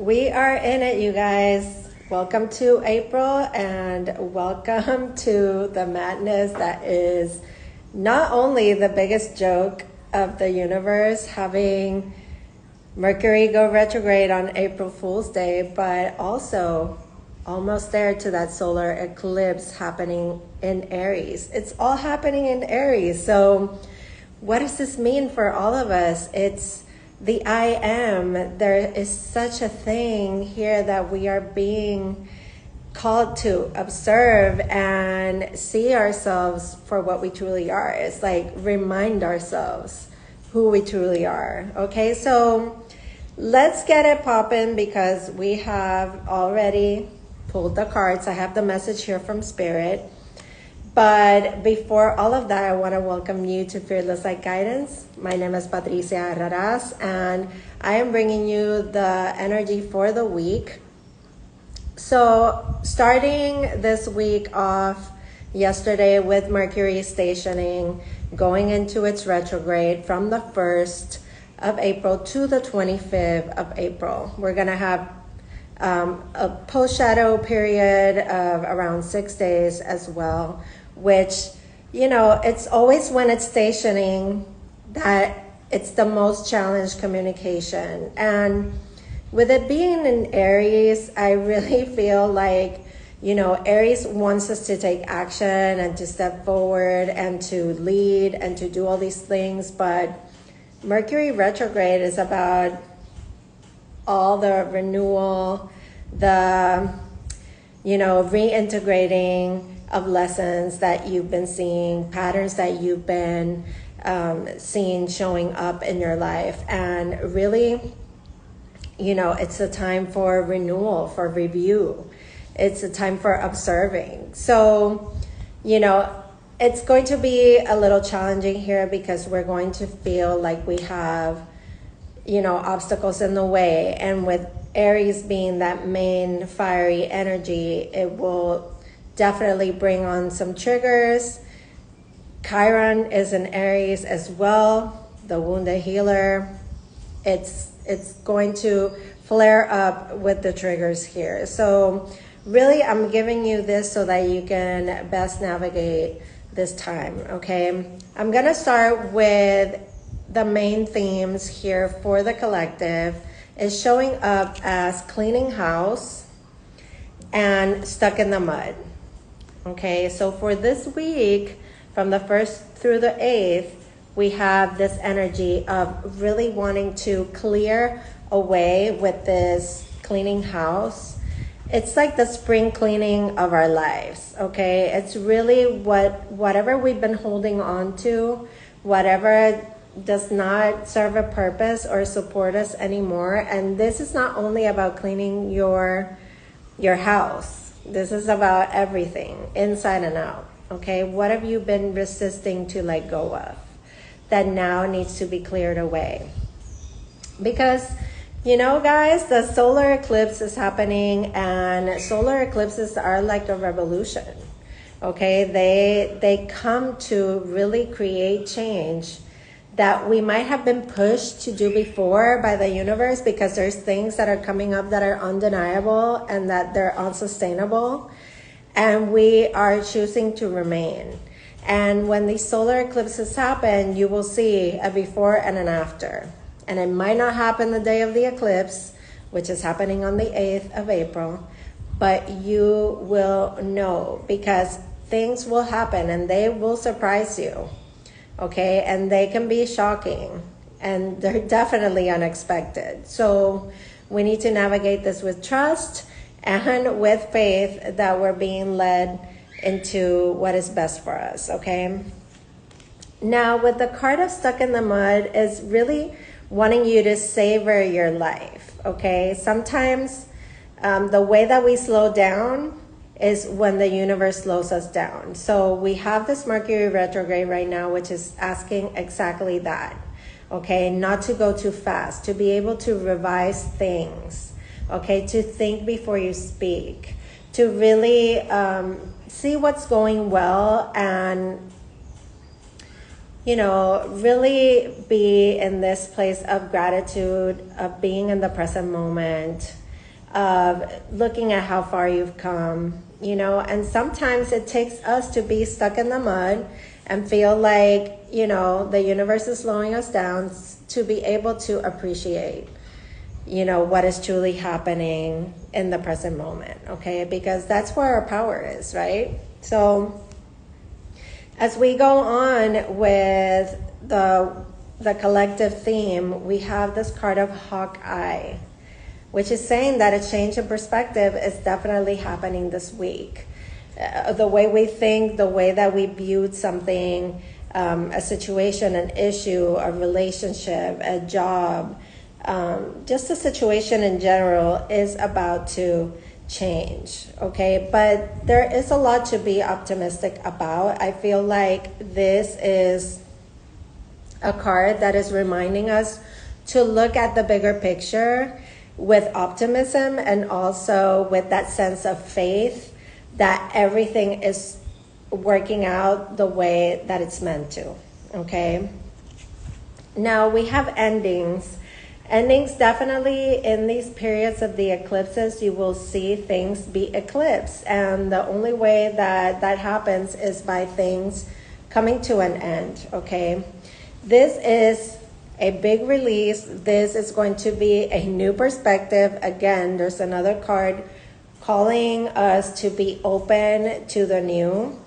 We are in it, you guys. Welcome to April and welcome to the madness that is not only the biggest joke of the universe, having Mercury go retrograde on April Fool's Day, but also almost there to that solar eclipse happening in Aries. It's all happening in Aries. So what does this mean for all of us? It's the I am. There is such a thing here that we are being called to observe and see ourselves for what we truly are. It's like remind ourselves who we truly are. Okay, so let's get it popping because we have already pulled the cards. I have the message here from Spirit. But before all of that, I want to welcome you to Fearless Light Guidance. My name is Patricia, and I am bringing you the energy for the week. So starting this week off yesterday with Mercury stationing, going into its retrograde from the 1st of April to the 25th of April. We're going to have a post-shadow period of around 6 days as well, which, you know, it's always when it's stationing that it's the most challenged communication. And with it being in Aries, I really feel like, you know, Aries wants us to take action and to step forward and to lead and to do all these things. But Mercury retrograde is about all the renewal, the, you know, reintegrating of lessons that you've been seeing, patterns that you've been seeing showing up in your life. And really, you know, it's a time for renewal, for review. It's a time for observing. So, you know, it's going to be a little challenging here because we're going to feel like we have, you know, obstacles in the way. And with Aries being that main fiery energy, it will definitely bring on some triggers. Chiron is in Aries as well, the wounded healer. It's going to flare up with the triggers here. So really, I'm giving you this so that you can best navigate this time, okay? I'm gonna start with the main themes here for the collective. Is showing up as cleaning house and stuck in the mud. Okay, so for this week, from the 1st through the 8th, we have this energy of really wanting to clear away with this cleaning house. It's like the spring cleaning of our lives, okay? It's really whatever we've been holding on to, whatever does not serve a purpose or support us anymore. And this is not only about cleaning your house. This is about everything, inside and out, okay? What have you been resisting to let go of that now needs to be cleared away? Because, you know, guys, the solar eclipse is happening, and solar eclipses are like a revolution, okay? They come to really create change that we might have been pushed to do before by the universe, because there's things that are coming up that are undeniable and that they're unsustainable, and we are choosing to remain. And when these solar eclipses happen, you will see a before and an after. And it might not happen the day of the eclipse, which is happening on the 8th of April, but you will know, because things will happen and they will surprise you. Okay, and they can be shocking, and they're definitely unexpected. So we need to navigate this with trust and with faith that we're being led into what is best for us, okay? Now, with the card of stuck in the mud is really wanting you to savor your life, okay? Sometimes the way that we slow down is when the universe slows us down. So we have this Mercury retrograde right now, which is asking exactly that, okay? Not to go too fast, to be able to revise things, okay? To think before you speak, to really see what's going well and, you know, really be in this place of gratitude, of being in the present moment, of looking at how far you've come, you know, and sometimes it takes us to be stuck in the mud and feel like, you know, the universe is slowing us down to be able to appreciate, you know, what is truly happening in the present moment, okay? Because that's where our power is, right? So as we go on with the collective theme, we have this card of Hawkeye, which is saying that a change in perspective is definitely happening this week. The way we think, the way that we viewed something, a situation, an issue, a relationship, a job, just a situation in general is about to change, okay? But there is a lot to be optimistic about. I feel like this is a card that is reminding us to look at the bigger picture with optimism and also with that sense of faith that everything is working out the way that it's meant to, okay? Now we have endings. Endings, definitely in these periods of the eclipses, you will see things be eclipsed. And the only way that that happens is by things coming to an end, okay? This is a big release. This is going to be a new perspective. Again, there's another card calling us to be open to the new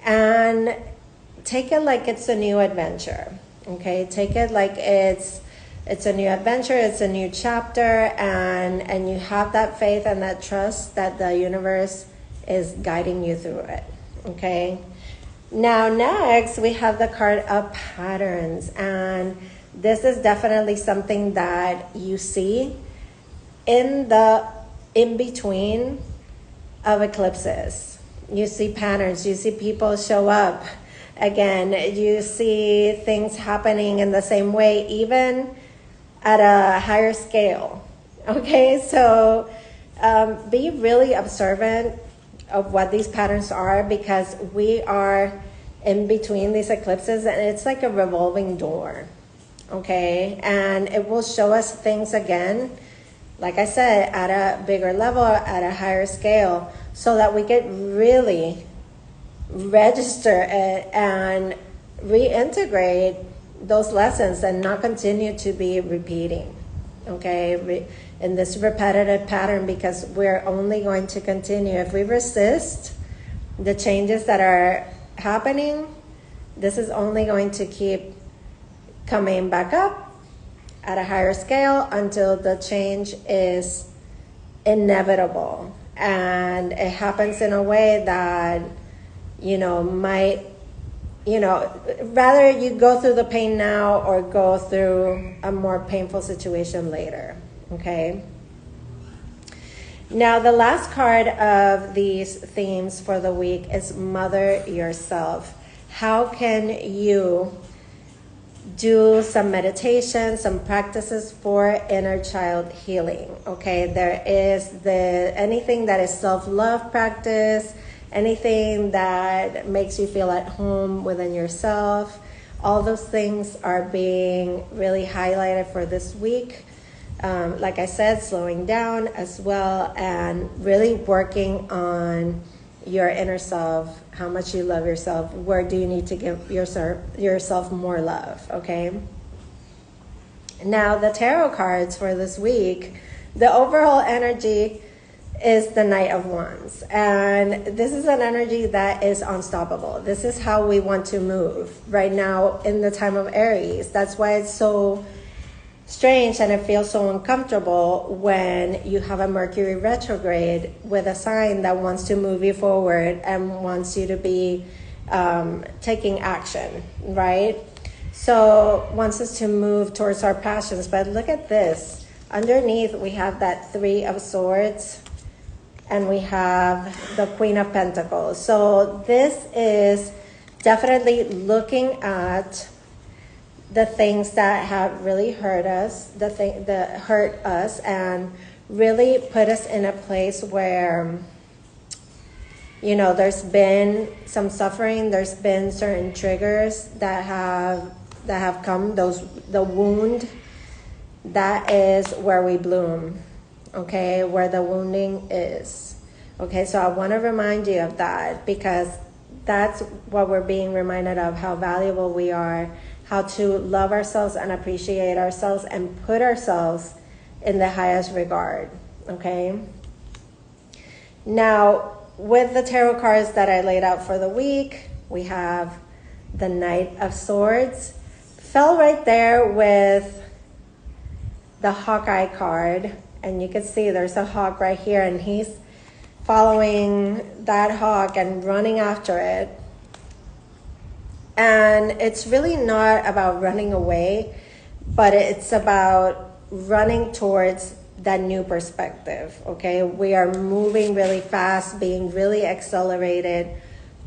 and take it like it's a new adventure, okay? Take it like it's a new adventure, it's a new chapter, and you have that faith and that trust that the universe is guiding you through it, okay? Now next, we have the card of patterns, and this is definitely something that you see in the in-between of eclipses. You see patterns, you see people show up again, you see things happening in the same way, even at a higher scale, okay? So be really observant of what these patterns are, because we are in between these eclipses and it's like a revolving door, okay? And it will show us things again, like I said, at a bigger level, at a higher scale, so that we can really register it and reintegrate those lessons and not continue to be repeating, okay, in this repetitive pattern, because we're only going to continue. If we resist the changes that are happening, this is only going to keep coming back up at a higher scale until the change is inevitable. And it happens in a way that, you know, might, you know, rather you go through the pain now or go through a more painful situation later, okay? Now, the last card of these themes for the week is Mother Yourself. How can you do some meditation, some practices for inner child healing, okay? There is anything that is self-love practice, anything that makes you feel at home within yourself. All those things are being really highlighted for this week. Like I said, slowing down as well, and really working on your inner self, how much you love yourself, where do you need to give yourself more love, okay? Now, the tarot cards for this week, the overall energy is the Knight of Wands. And this is an energy that is unstoppable. This is how we want to move right now in the time of Aries. That's why it's so strange and it feels so uncomfortable when you have a Mercury retrograde with a sign that wants to move you forward and wants you to be taking action, right? So wants us to move towards our passions. But look at this. Underneath, we have that Three of Swords, and we have the Queen of Pentacles. So this is definitely looking at the things that have really hurt us, that hurt us, and really put us in a place where, you know, there's been some suffering, there's been certain triggers that have come, the wound, that is where we bloom. okay, where the wounding is. Okay, so I want to remind you of that, because that's what we're being reminded of, how valuable we are, how to love ourselves and appreciate ourselves and put ourselves in the highest regard, okay? Now, with the tarot cards that I laid out for the week, we have the Knight of Swords. Fell right there with the Hawkeye card, and you can see there's a hawk right here, and he's following that hawk and running after it. And it's really not about running away, but it's about running towards that new perspective, okay? We are moving really fast, being really accelerated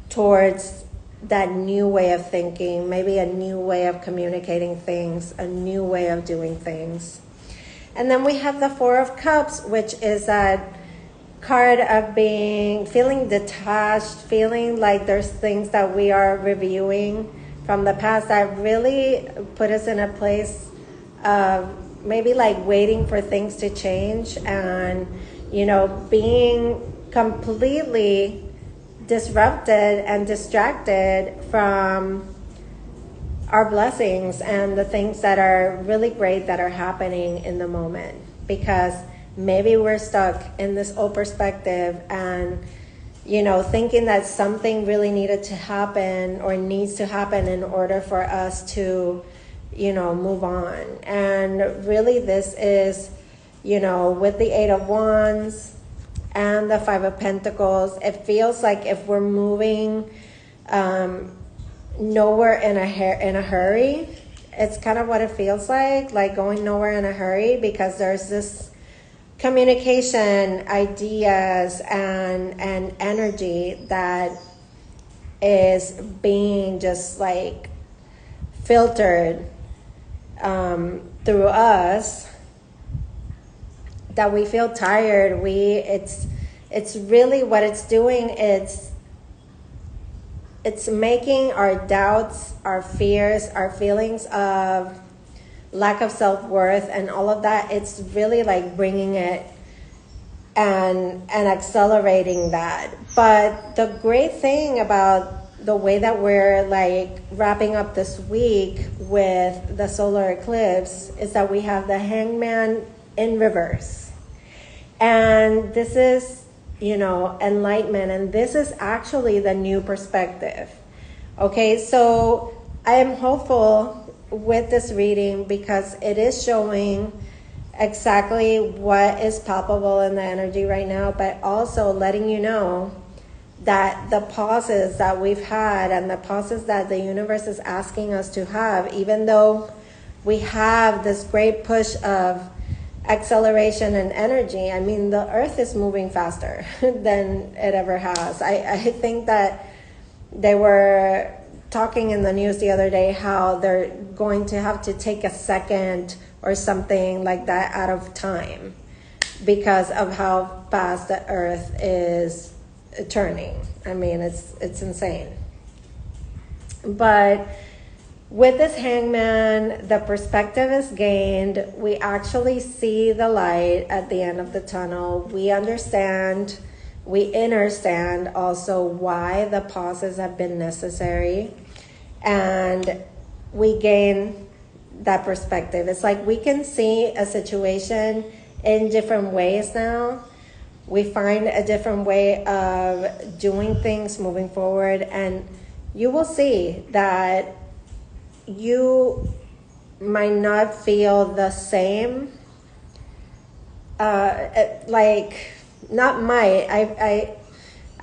towards that new way of thinking, maybe a new way of communicating things, a new way of doing things. And then we have the Four of Cups, which is that card of feeling detached, feeling like there's things that we are reviewing from the past that really put us in a place of maybe like waiting for things to change, and, you know, being completely disrupted and distracted from our blessings and the things that are really great that are happening in the moment, because maybe we're stuck in this old perspective and, you know, thinking that something really needed to happen or needs to happen in order for us to, you know, move on. And really this is, you know, with the Eight of Wands and the Five of Pentacles, it feels like if we're moving nowhere in a hurry, it's kind of what it feels like going nowhere in a hurry, because there's this communication, ideas, and energy that is being just like filtered through us, that we feel tired. It's really what it's doing. It's making our doubts, our fears, our feelings of lack of self-worth and all of that, it's really like bringing it and accelerating that. But the great thing about the way that we're like wrapping up this week with the solar eclipse is that we have the Hangman in reverse. And this is, you know, enlightenment, and this is actually the new perspective. Okay, so I am hopeful with this reading, because it is showing exactly what is palpable in the energy right now, but also letting you know that the pauses that we've had and the pauses that the universe is asking us to have, even though we have this great push of acceleration and energy, I mean, the earth is moving faster than it ever has. I think that they were talking in the news the other day how they're going to have to take a second or something like that out of time because of how fast the earth is turning. I mean, it's insane. But with this Hangman, the perspective is gained. We actually see the light at the end of the tunnel. We understand, we understand also why the pauses have been necessary. And we gain that perspective. It's like we can see a situation in different ways now. We find a different way of doing things moving forward. And you will see that you might not feel the same. I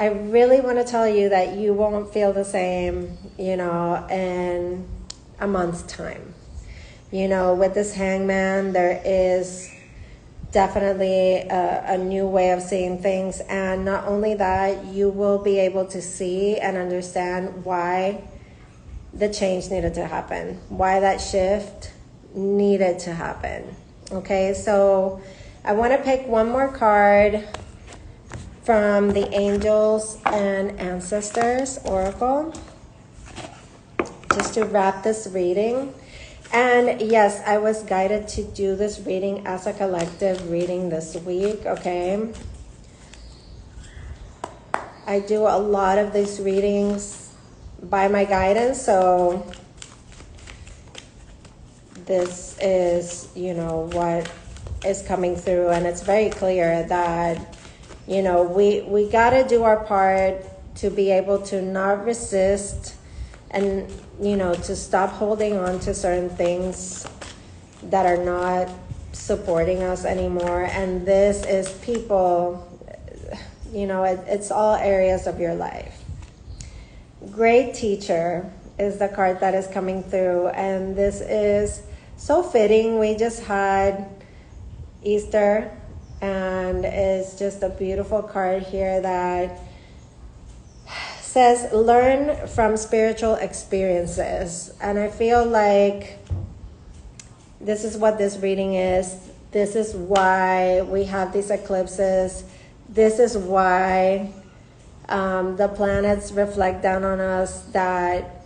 really want to tell you that you won't feel the same, you know, in a month's time. You know, with this Hangman, there is definitely a new way of seeing things. And not only that, you will be able to see and understand why the change needed to happen, why that shift needed to happen. Okay, so I want to pick one more card from the Angels and Ancestors Oracle, just to wrap this reading. And yes, I was guided to do this reading as a collective reading this week, okay? I do a lot of these readings by my guidance, so this is, you know, what is coming through, and it's very clear that, you know, we got to do our part to be able to not resist and, you know, to stop holding on to certain things that are not supporting us anymore. And this is people, you know, it's all areas of your life. Great teacher is the card that is coming through, and this is so fitting. We just had Easter, and it's just a beautiful card here that says learn from spiritual experiences. And I feel like this is what this reading is. This is why we have these eclipses. This is why the planets reflect down on us, that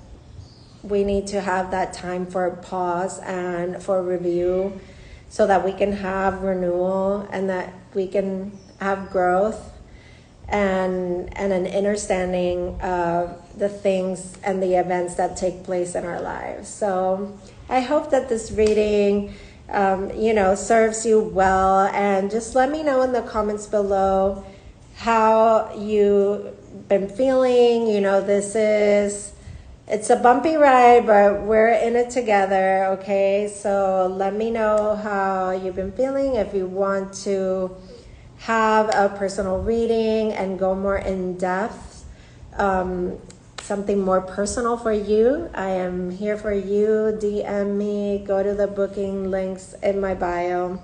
we need to have that time for pause and for review, so that we can have renewal and that we can have growth and an understanding of the things and the events that take place in our lives. So I hope that this reading, you know, serves you well. And just let me know in the comments below how you've been feeling. You know, it's a bumpy ride, but we're in it together, okay? So let me know how you've been feeling. If you want to have a personal reading and go more in depth, something more personal for you, I am here for you. DM me, go to the booking links in my bio.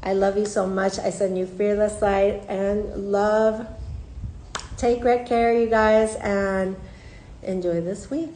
I love you so much. I send you fearless light and love. Take great care, you guys, and enjoy this week.